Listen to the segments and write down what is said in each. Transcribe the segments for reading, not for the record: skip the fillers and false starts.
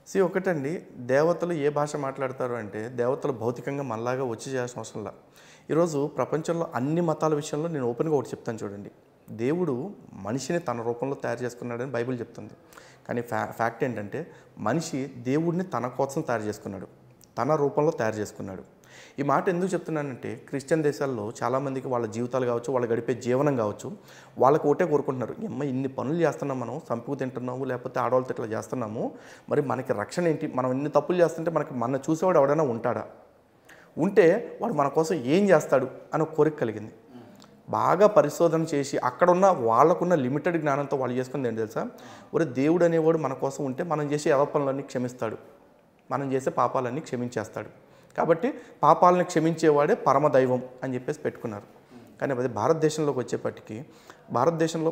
ఒకటండి, దేవతలు ఏ భాష మాట్లాడతారు అంటే, దేవతలు భౌతికంగా మనలాగా వచ్చి చేయాల్సిన అవసరంలా. ఈరోజు ప్రపంచంలో అన్ని మతాల విషయంలో నేను ఓపెన్గా ఒకటి చెప్తాను చూడండి. దేవుడు మనిషిని తన రూపంలో తయారు చేసుకున్నాడని బైబిల్ చెప్తుంది. కానీ ఫ్యాక్ట్ ఏంటంటే, మనిషి దేవుడిని తన కోసం తయారు చేసుకున్నాడు, తన రూపంలో తయారు చేసుకున్నాడు. ఈ మాట ఎందుకు చెప్తున్నానంటే, క్రిస్టియన్ దేశాల్లో చాలామందికి వాళ్ళ జీవితాలు కావచ్చు, వాళ్ళు గడిపే జీవనం కావచ్చు, వాళ్ళకి ఒకటే కోరుకుంటున్నారు, ఇన్ని పనులు చేస్తున్నాం, మనం చంపుకు తింటున్నాము, లేకపోతే ఆడవాళ్ళతో ఇట్లా చేస్తున్నాము, మరి మనకి రక్షణ ఏంటి? మనం ఇన్ని తప్పులు చేస్తుంటే మన చూసేవాడు ఎవడైనా ఉంటాడా? ఉంటే వాడు మన కోసం ఏం చేస్తాడు అని కోరిక కలిగింది. బాగా పరిశోధన చేసి అక్కడున్న వాళ్ళకున్న లిమిటెడ్ జ్ఞానంతో వాళ్ళు చేసుకుంది ఏంటి తెలుసా? దేవుడు అనేవాడు మన కోసం ఉంటే మనం చేసే పనులన్నీ క్షమిస్తాడు, మనం చేసే పాపాలన్నీ క్షమించేస్తాడు. కాబట్టి పాపాలను క్షమించేవాడే పరమదైవం అని చెప్పేసి పెట్టుకున్నారు. కానీ అది భారతదేశంలోకి వచ్చేప్పటికీ, భారతదేశంలో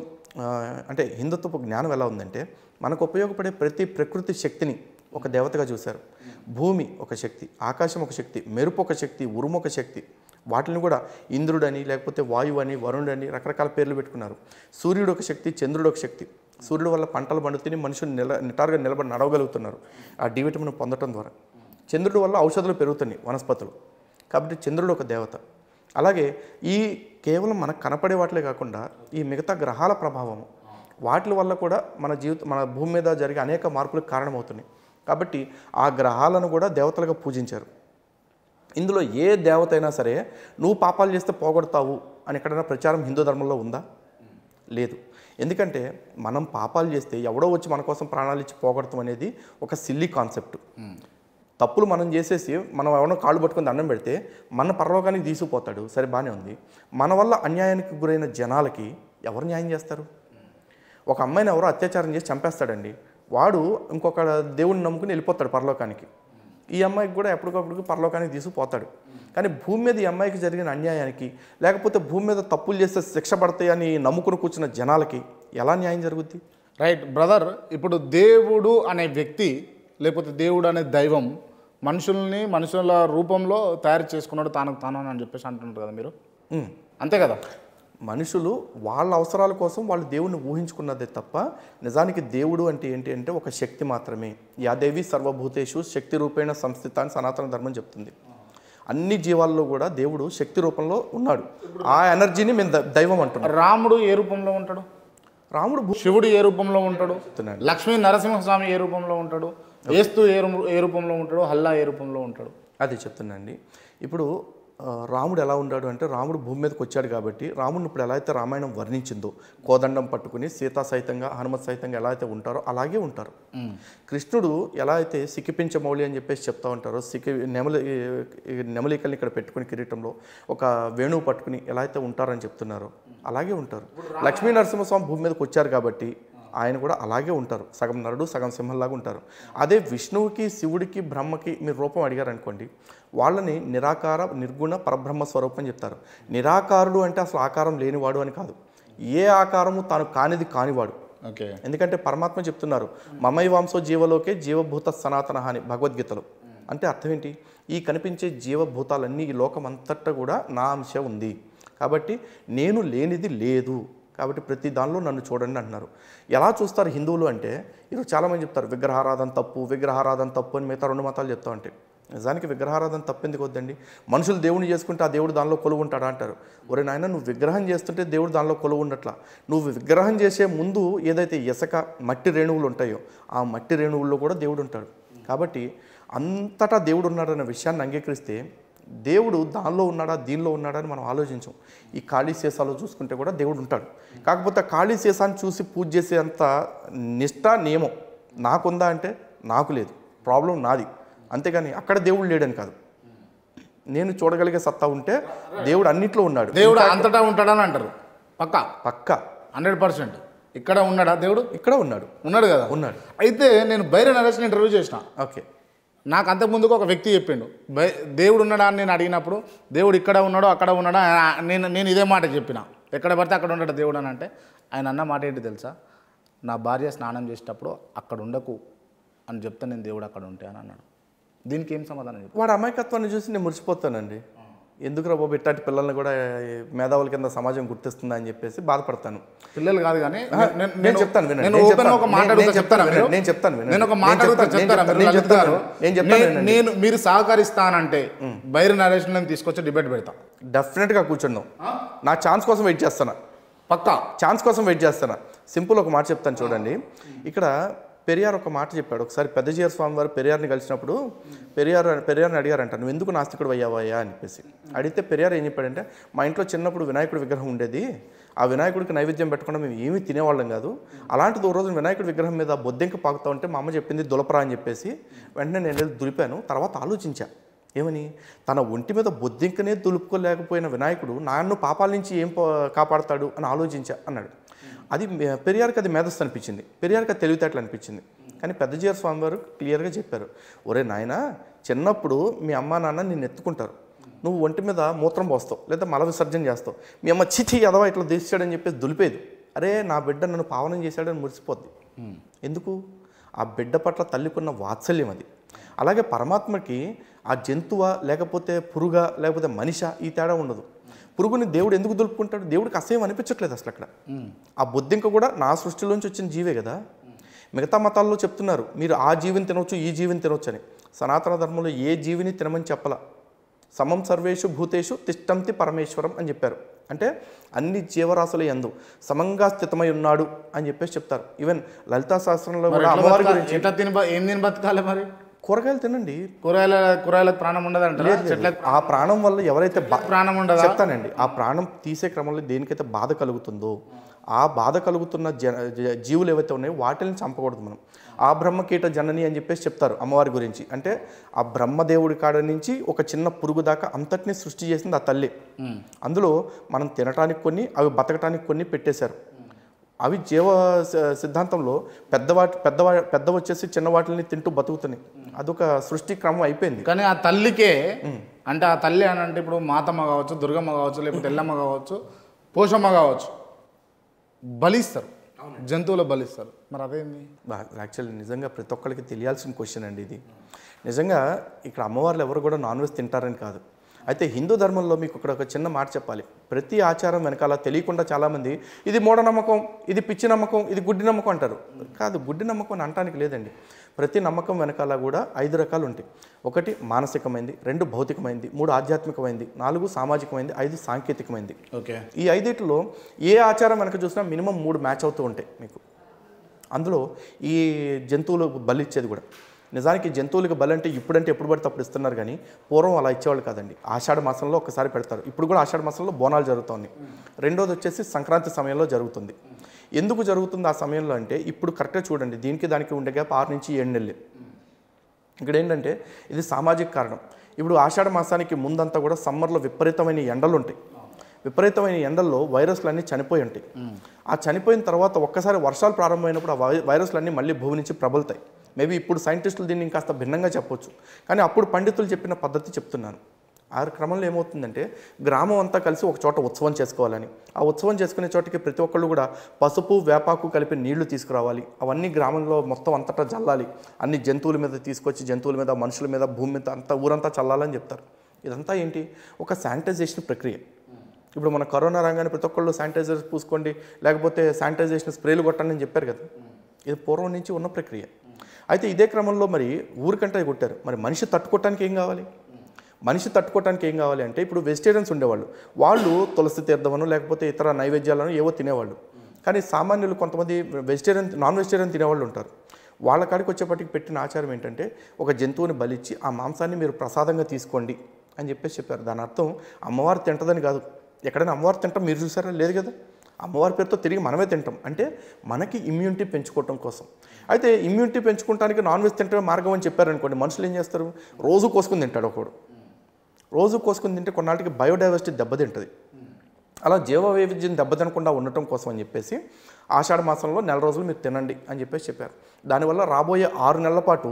అంటే హిందుత్వపు జ్ఞానం ఎలా ఉందంటే, మనకు ఉపయోగపడే ప్రతి ప్రకృతి శక్తిని ఒక దేవతగా చూశారు. భూమి ఒక శక్తి, ఆకాశం ఒక శక్తి, మెరుపు ఒక శక్తి, ఉరుము ఒక శక్తి. వాటిని కూడా ఇంద్రుడని, లేకపోతే వాయువు అని, వరుణుడని రకరకాల పేర్లు పెట్టుకున్నారు. సూర్యుడు ఒక శక్తి, చంద్రుడు ఒక శక్తి. సూర్యుడు వల్ల పంటలు పండుతూనే మనుషులు నిటారుగా నిలబడి నడవగలుగుతున్నారు ఆ డి విటమిన్ పొందటం ద్వారా. చంద్రుడి వల్ల ఔషధాలు పెరుగుతున్నాయి, వనస్పతులు. కాబట్టి చంద్రుడు ఒక దేవత. అలాగే ఈ కేవలం మనకు కనపడే వాటిలే కాకుండా ఈ మిగతా గ్రహాల ప్రభావం, వాటి వల్ల కూడా మన భూమి మీద జరిగే అనేక మార్పులకు కారణమవుతున్నాయి. కాబట్టి ఆ గ్రహాలను కూడా దేవతలుగా పూజించారు. ఇందులో ఏ దేవత అయినా సరే నువ్వు పాపాలు చేస్తే పోగొడతావు అని ఎక్కడైనా ప్రచారం హిందూ ధర్మంలో ఉందా? లేదు. ఎందుకంటే మనం పాపాలు చేస్తే ఎవడో వచ్చి మన కోసం ప్రాణాలు ఇచ్చి పోగొడతాం అనేది ఒక సిల్లీ కాన్సెప్ట్. తప్పులు మనం చేసేసి మనం ఎవరినో కాళ్ళు పట్టుకుని దండం పెడితే మన పరలోకానికి తీసుకుపోతాడు, సరే బాగానే ఉంది. మన వల్ల అన్యాయానికి గురైన జనాలకి ఎవరు న్యాయం చేస్తారు? ఒక అమ్మాయిని ఎవరో అత్యాచారం చేసి చంపేస్తాడండి, వాడు ఇంకొక దేవుడిని నమ్ముకుని వెళ్ళిపోతాడు పరలోకానికి. ఈ అమ్మాయికి కూడా ఎప్పటికప్పుడు పరలోకానికి తీసుకుపోతాడు. కానీ భూమి మీద ఈ అమ్మాయికి జరిగిన అన్యాయానికి, లేకపోతే భూమి మీద తప్పులు చేస్తే శిక్ష పడతాయని నమ్ముకుని కూర్చున్న జనాలకి ఎలా న్యాయం జరుగుద్ది? Right brother. ఇప్పుడు దేవుడు అనే వ్యక్తి, లేకపోతే దేవుడు అనే దైవం మనుషుల రూపంలో తయారు చేసుకున్నాడు తాను అని చెప్పేసి అంటున్నారు కదా మీరు. అంతే కదా? మనుషులు వాళ్ళ అవసరాల కోసం వాళ్ళు దేవుడిని ఊహించుకున్నదే తప్ప, నిజానికి దేవుడు అంటే ఏంటి అంటే ఒక శక్తి మాత్రమే. యాదేవి సర్వభూతేషు శక్తి రూపేణ సంస్థిత అని సనాతన ధర్మం చెప్తుంది. అన్ని జీవాల్లో కూడా దేవుడు శక్తి రూపంలో ఉన్నాడు. ఆ ఎనర్జీని మేము దైవం అంటున్నాం. రాముడు ఏ రూపంలో ఉంటాడు? శివుడు ఏ రూపంలో ఉంటాడు? లక్ష్మీ నరసింహస్వామి ఏ రూపంలో ఉంటాడు? ఏస్తు ఏ రూపంలో ఉంటాడు? హల్లా ఏ రూపంలో ఉంటాడు? అది చెప్తున్నాండి. ఇప్పుడు రాముడు ఎలా ఉన్నాడు అంటే, రాముడు భూమి మీదకి వచ్చాడు కాబట్టి రాముడిని ఇప్పుడు ఎలా అయితే రామాయణం వర్ణించిందో, కోదండం పట్టుకుని సీతా సహితంగా హనుమత్ సహితంగా ఎలా అయితే ఉంటారో అలాగే ఉంటారు. కృష్ణుడు ఎలా అయితే సిక్కిపించమౌళి అని చెప్పేసి చెప్తా ఉంటారో, నెమలికల్ని ఇక్కడ పెట్టుకుని కిరీటంలో ఒక వేణువు పట్టుకుని ఎలా అయితే ఉంటారని చెప్తున్నారో అలాగే ఉంటారు. లక్ష్మీ నరసింహస్వామి భూమి మీదకి వచ్చారు కాబట్టి ఆయన కూడా అలాగే ఉంటారు. సగం నరుడు సగం సింహంలాగా ఉంటారు. అదే విష్ణువుకి, శివుడికి, బ్రహ్మకి మీరు రూపం అడిగారనుకోండి, వాళ్ళని నిరాకార నిర్గుణ పరబ్రహ్మ స్వరూపం అని చెప్తారు. నిరాకారుడు అంటే అసలు ఆకారం లేనివాడు అని కాదు, ఏ ఆకారము తాను కానిది కానివాడు. ఓకే. ఎందుకంటే పరమాత్మ చెప్తున్నారు, మమైవాంసో జీవలోకే జీవభూత సనాతన అని భగవద్గీతలో. అంటే అర్థం ఏంటి? ఈ కనిపించే జీవభూతాలన్నీ ఈ లోకం అంతటా కూడా నా అంశ ఉంది కాబట్టి నేను లేనిది లేదు, కాబట్టి ప్రతి దానిలో నన్ను చూడండి అంటున్నారు. ఎలా చూస్తారు హిందువులు అంటే, ఈరోజు చాలామంది చెప్తారు విగ్రహారాధన తప్పు అని మిగతా రెండు మతాలు చెప్తా ఉంటాయి. నిజానికి విగ్రహారాధన తప్పు ఎందుకు వద్దండి? మనుషులు దేవుడిని చేసుకుంటే ఆ దేవుడు దానిలో కొలువు ఉంటాడా అంటారు. ఒరే నాయన, నువ్వు విగ్రహం చేస్తుంటే దేవుడు దానిలో కొలువు ఉండట్లా. నువ్వు విగ్రహం చేసే ముందు ఏదైతే ఇసుక మట్టి రేణువులు ఉంటాయో ఆ మట్టి రేణువుల్లో కూడా దేవుడు ఉంటాడు. కాబట్టి అంతటా దేవుడు ఉన్నాడన్న విషయాన్ని అంగీకరిస్తే దేవుడు దానిలో ఉన్నాడా దీనిలో ఉన్నాడా అని మనం ఆలోచించాం. ఈ ఖాళీ సీసాలో చూసుకుంటే కూడా దేవుడు ఉంటాడు. కాకపోతే ఖాళీ సీసాన్ని చూసి పూజ చేసేంత నిష్ఠ నియమం నాకుందా అంటే నాకు లేదు, ప్రాబ్లం నాది. అంతేగాని అక్కడ దేవుడు లేడని కాదు, నేను చూడగలిగే సత్తా ఉంటే దేవుడు అన్నిట్లో ఉన్నాడు. దేవుడు అంతటా ఉంటాడని అంటారు. పక్కా 100%. ఇక్కడ ఉన్నాడా దేవుడు? ఇక్కడ ఉన్నాడు కదా. ఉన్నాడు. అయితే నేను బైరన్ నరేష్ని ఇంటర్వ్యూ చేసిన. ఓకే. నాకు అంతకుముందుకు ఒక వ్యక్తి చెప్పిండు, దేవుడు ఉన్నాడా అని నేను అడిగినప్పుడు, దేవుడు ఇక్కడ ఉన్నాడో అక్కడ ఉన్నాడా, నేను ఇదే మాట చెప్పిన, ఎక్కడ పడితే అక్కడ ఉన్నాడు దేవుడు అని. అంటే ఆయన అన్న మాట ఏంటి తెలుసా? నా భార్య స్నానం చేసేటప్పుడు అక్కడ ఉండకు అని చెప్తే నేను దేవుడు అక్కడ ఉంటే అని అన్నాడు. దీనికి ఏం సమాధానం చెప్పి? వాడు అమాయకత్వాన్ని చూసి నేను మురిసిపోతానండి. ఎందుకురా బాబు ఇట్లాంటి పిల్లల్ని కూడా మేధావుల కింద సమాజం గుర్తిస్తుందా అని చెప్పేసి బాధపడతాను. పిల్లలు కాదు కానీ నేను చెప్తాను వినండి. నేను ఓపెన్ ఒక మాట అడుగుతా చెప్తారా మీరు? నేను చెప్తాను వినండి. నేను ఒక మాట అడుగుతా చెప్తారా మీరు? నేను చెప్తాను. నేను మీరు సహకరిస్తానంటే బైరి నరేష్ని తీసుకొచ్చి డిబేట్ పెడతా. డెఫినెట్గా కూర్చుందాం. నా ఛాన్స్ కోసం వెయిట్ చేస్తాను. పక్కా ఛాన్స్ కోసం వెయిట్ చేస్తాను. సింపుల్ ఒక మాట చెప్తాను చూడండి. ఇక్కడ పెరియార్ ఒక మాట చెప్పాడు. ఒకసారి పెద్దజీయర్ స్వామి వారు పెరియార్ని కలిసినప్పుడు పెరియార్ని అడిగారంట, నువ్వు ఎందుకు నాస్తికుడు అయ్యావయ్యా అని చెప్పేసి. అడిగితే పెరియార్ ఏం చెప్పాడంటే, మా ఇంట్లో చిన్నప్పుడు వినాయకుడి విగ్రహం ఉండేది, ఆ వినాయకుడికి నైవేద్యం పెట్టకుండా మేము ఏమీ తినేవాళ్ళం కాదు. అలాంటిది ఓ రోజు వినాయకుడి విగ్రహం మీద బొద్దెంక పాకుతా ఉంటే మా అమ్మ చెప్పింది దులపరా అని చెప్పేసి వెంటనే నేను వెళ్ళి దులిపాను. తర్వాత ఆలోచించా ఏమని, తన ఒంటి మీద బొద్దింకనే దులుపుకోలేకపోయిన వినాయకుడు నన్ను పాపాల నుంచి ఏం కాపాడతాడు అని ఆలోచించా అన్నాడు. అది పెరియార్కి అది మేధస్సు అనిపించింది, పెరియార్కి అది తెలివితేటలు అనిపించింది. కానీ పెద్దజీయర్ స్వామి వారు క్లియర్గా చెప్పారు, ఒరే నాయన చిన్నప్పుడు మీ అమ్మా నాన్న నిన్ను ఎత్తుకుంటారు, నువ్వు ఒంటి మీద మూత్రం పోస్తావు లేదా మల విసర్జన చేస్తావు, మీ అమ్మ చిచి ఎదవా ఇట్లా తీసాడని చెప్పేసి దులిపేది. అరే నా బిడ్డ నన్ను పావనం చేశాడని మురిసిపోద్ది. ఎందుకు? ఆ బిడ్డ పట్ల తల్లికున్న వాత్సల్యం అది. అలాగే పరమాత్మకి ఆ జంతువా లేకపోతే పురుగా లేకపోతే మనిషా ఈ తేడా ఉండదు. పురుగుని దేవుడు ఎందుకు దులుపుకుంటాడు? దేవుడికి అసహ్యం అనిపించట్లేదు అసలు అక్కడ. ఆ బొద్దింక కూడా నా సృష్టిలోంచి వచ్చిన జీవే కదా. మిగతా మతాల్లో చెప్తున్నారు మీరు ఆ జీవిని తినవచ్చు ఈ జీవిని తినవచ్చు అని. సనాతన ధర్మంలో ఏ జీవిని తినమని చెప్పలా. సమం సర్వేషు భూతేషు తిష్టంతి పరమేశ్వరం అని చెప్పారు. అంటే అన్ని జీవరాశుల యందు సమంగా స్థితమై ఉన్నాడు అని చెప్పేసి చెప్తారు. ఈవెన్ లలితా శాస్త్రంలో కూడా అమ్మవారి గురించి ఏం తిని బతకాలి మరి? కూరగాయలు తినండి. కూరగాయలకు ప్రాణం ఉండదు అంటే ఆ ప్రాణం వల్ల ఎవరైతే ప్రాణం ఉండదు చెప్తానండి, ఆ ప్రాణం తీసే క్రమంలో దేనికైతే బాధ కలుగుతుందో ఆ బాధ కలుగుతున్న జీవులు ఏవైతే ఉన్నాయో వాటిని చంపకూడదు మనం. ఆ బ్రహ్మకీట జనని అని చెప్పేసి చెప్తారు అమ్మవారి గురించి. అంటే ఆ బ్రహ్మదేవుడి కాడ నుంచి ఒక చిన్న పురుగు దాకా అంతటినీ సృష్టి చేసింది ఆ తల్లి. అందులో మనం తినటానికి కొన్ని, అవి బతకటానికి కొన్ని పెట్టేశారు. అవి జీవ సిద్ధాంతంలో పెద్ద వచ్చేసి చిన్న వాటిని తింటూ బతుకుతున్నాయి. అదొక సృష్టి క్రమం అయిపోయింది. కానీ ఆ తల్లికే అంటే ఆ తల్లి అని అంటే ఇప్పుడు మాతమ్మ కావచ్చు, దుర్గమ్మ కావచ్చు, లేకపోతే ఎల్లమ్మ కావచ్చు, పోషమ్మ కావచ్చు, బలిస్తారు, జంతువులు బలిస్తారు. మరి అదేంది? యాక్చువల్లీ నిజంగా ప్రతి ఒక్కరికి తెలియాల్సిన క్వశ్చన్ అండి ఇది. నిజంగా ఇక్కడ అమ్మవార్లు ఎవరు కూడా నాన్ వెజ్ తింటారని కాదు. అయితే హిందూ ధర్మంలో మీకు ఇక్కడ ఒక చిన్న మాట చెప్పాలి. ప్రతి ఆచారం వెనకాల తెలియకుండా చాలామంది ఇది మూఢనమ్మకం, ఇది పిచ్చి నమ్మకం, ఇది గుడ్డి నమ్మకం అంటారు. కాదు, గుడ్డి నమ్మకం అని అనటానికి లేదండి. ప్రతి నమ్మకం వెనకాల కూడా 5 రకాలు ఉంటాయి. 1 మానసికమైంది, 2 భౌతికమైంది, 3 ఆధ్యాత్మికమైంది, 4 సామాజికమైంది, 5 సాంకేతికమైంది. ఓకే, ఈ 5లో ఏ ఆచారం వెనక చూసినా మినిమం 3 మ్యాచ్ అవుతూ ఉంటాయి మీకు. అందులో ఈ జంతువులు బలి ఇచ్చేది కూడా నిజానికి జంతువులకు బలి అంటే ఇప్పుడంటే ఎప్పుడు పడితే అప్పుడు ఇస్తున్నారు, కానీ పూర్వం అలా ఇచ్చేవాళ్ళు కాదండి. ఆషాఢ మాసంలో ఒకసారి పెడతారు. ఇప్పుడు కూడా ఆషాఢ మాసంలో బోనాలు జరుగుతుంది. రెండోది వచ్చేసి సంక్రాంతి సమయంలో జరుగుతుంది. ఎందుకు జరుగుతుంది ఆ సమయంలో అంటే ఇప్పుడు కరెక్ట్గా చూడండి, దీనికి దానికి ఉండే గ్యాప్ 6 నుంచి 7 నెలలు. ఇక్కడ ఏంటంటే ఇది సామాజిక కారణం. ఇప్పుడు ఆషాఢ మాసానికి ముందంతా కూడా సమ్మర్లో విపరీతమైన ఎండలు ఉంటాయి. విపరీతమైన ఎండల్లో వైరస్లన్నీ చనిపోయి ఉంటాయి. ఆ చనిపోయిన తర్వాత ఒక్కసారి వర్షాలు ప్రారంభమైనప్పుడు ఆ వైరస్లన్నీ మళ్ళీ భూమి నుంచి ప్రబలుతాయి. మేబీ ఇప్పుడు సైంటిస్టులు దీన్ని ఇంకాస్త భిన్నంగా చెప్పొచ్చు, కానీ అప్పుడు పండితులు చెప్పిన పద్ధతి చెప్తున్నాను. ఆ క్రమంలో ఏమవుతుందంటే గ్రామం అంతా కలిసి ఒక చోట ఉత్సవం చేసుకోవాలని, ఆ ఉత్సవం చేసుకునే చోటకి ప్రతి ఒక్కళ్ళు కూడా పసుపు వేపాకు కలిపి నీళ్లు తీసుకురావాలి. అవన్నీ గ్రామంలో మొత్తం అంతటా చల్లాలి. అన్ని జంతువుల మీద తీసుకొచ్చి జంతువుల మీద, మనుషుల మీద, భూమి మీద అంతా ఊరంతా చల్లాలని చెప్తారు. ఇదంతా ఏంటి? ఒక శానిటైజేషన్ ప్రక్రియ. ఇప్పుడు మన కరోనా రాగానే ప్రతి ఒక్కళ్ళు శానిటైజర్ పూసుకోండి, లేకపోతే శానిటైజేషన్ స్ప్రేలు కొట్టండి అని చెప్పారు కదా. ఇది పూర్వం నుంచి ఉన్న ప్రక్రియ. అయితే ఇదే క్రమంలో మరి ఊరికంటే కొట్టారు. మరి మనిషి తట్టుకోవటానికి ఏం కావాలి? మనిషి తట్టుకోవటానికి ఏం కావాలి అంటే ఇప్పుడు వెజిటేరియన్స్ ఉండేవాళ్ళు, వాళ్ళు తులసి తీర్థమను లేకపోతే ఇతర నైవేద్యాలను ఏవో తినేవాళ్ళు. కానీ సామాన్యులు కొంతమంది నాన్ వెజిటేరియన్ తినేవాళ్ళు ఉంటారు. వాళ్ళ కాడికి వచ్చేపటికి పెట్టిన ఆచారం ఏంటంటే ఒక జంతువుని బలిచ్చి ఆ మాంసాన్ని మీరు ప్రసాదంగా తీసుకోండి అని చెప్పేసి చెప్పారు. దాని అర్థం అమ్మవారు తింటదని కాదు. ఎక్కడైనా అమ్మవారు తింటాం మీరు చూసారా? లేదు కదా. అమ్మవారి పేరుతో తిరిగి మనమే తింటాం. అంటే మనకి ఇమ్యూనిటీ పెంచుకోవటం కోసం. అయితే ఇమ్యూనిటీ పెంచుకోవడానికి నాన్ వెజ్ తింటే మార్గం అని చెప్పారనుకోండి, మనుషులు ఏం చేస్తారు? రోజు కోసుకుని తింటాడు ఒకడు. రోజు కోసుకుని తింటే కొన్నాళ్ళకి బయోడైవర్సిటీ దెబ్బతింటుంది. అలా జీవ వైవిధ్యం దెబ్బతినకుండా ఉండటం కోసం అని చెప్పేసి ఆషాఢ మాసంలో 4 రోజులు మీరు తినండి అని చెప్పేసి చెప్పారు. దానివల్ల రాబోయే 6 నెలల పాటు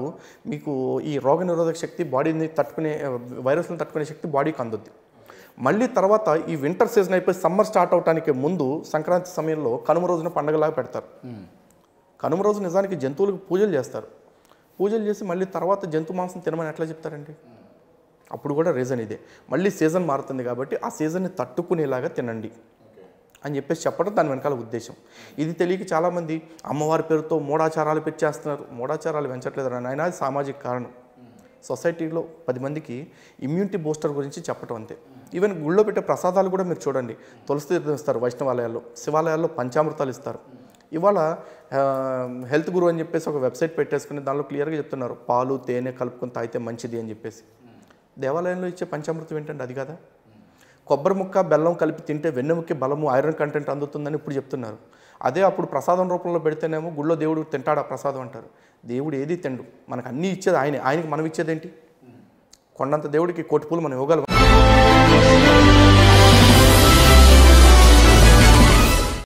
మీకు ఈ రోగనిరోధక శక్తి, బాడీని తట్టుకునే వైరస్ని తట్టుకునే శక్తి బాడీకి అందుద్ది. మళ్ళీ తర్వాత ఈ వింటర్ సీజన్ అయిపోయి సమ్మర్ స్టార్ట్ అవడానికి ముందు సంక్రాంతి సమయంలో కనుమ రోజున పండగలాగా పెడతారు. కనుమ రోజు నిజానికి జంతువులకు పూజలు చేస్తారు. పూజలు చేసి మళ్ళీ తర్వాత జంతు మాంసం తినమని ఎట్లా చెప్తారండి? అప్పుడు కూడా రీజన్ ఇదే. మళ్ళీ సీజన్ మారుతుంది కాబట్టి ఆ సీజన్ని తట్టుకునేలాగా తినండి అని చెప్పేసి చెప్పడం దాని వెనకాల ఉద్దేశం. ఇది తెలియక చాలామంది అమ్మవారి పేరుతో మూఢాచారాలు పెట్టేస్తున్నారు. మూఢాచారాలు పెంచట్లేదు నాయన, అది సామాజిక కారణం. సొసైటీలో 10 మందికి ఇమ్యూనిటీ బూస్టర్ గురించి చెప్పటం అంతే. ఈవెన్ గుళ్ళో పెట్టే ప్రసాదాలు కూడా మీరు చూడండి, తులసి తీర్థం ఇస్తారు వైష్ణవాలయాల్లో, శివాలయాల్లో పంచామృతాలు ఇస్తారు. ఇవాళ హెల్త్ గురు అని చెప్పేసి ఒక వెబ్సైట్ పెట్టేసుకుని దానిలో క్లియర్గా చెప్తున్నారు పాలు తేనె కలుపుకొని తాగితే మంచిది అని చెప్పేసి. దేవాలయంలో ఇచ్చే పంచామృతం ఏంటంటే అది కదా. కొబ్బరి ముక్క బెల్లం కలిపి తింటే వెన్నెముక్కి బలము ఐరన్ కంటెంట్ అందుతుందని ఇప్పుడు చెప్తున్నారు. అదే అప్పుడు ప్రసాదం రూపంలో పెడితేనేమో గుళ్ళో దేవుడు తింటాడు ఆ ప్రసాదం అంటారు. దేవుడు ఏది తిండు, మనకు అన్నీ ఇచ్చేది ఆయనకి మనం ఇచ్చేదేంటి? కొండంత దేవుడికి కోటి పూలు మనం ఇవ్వగలం.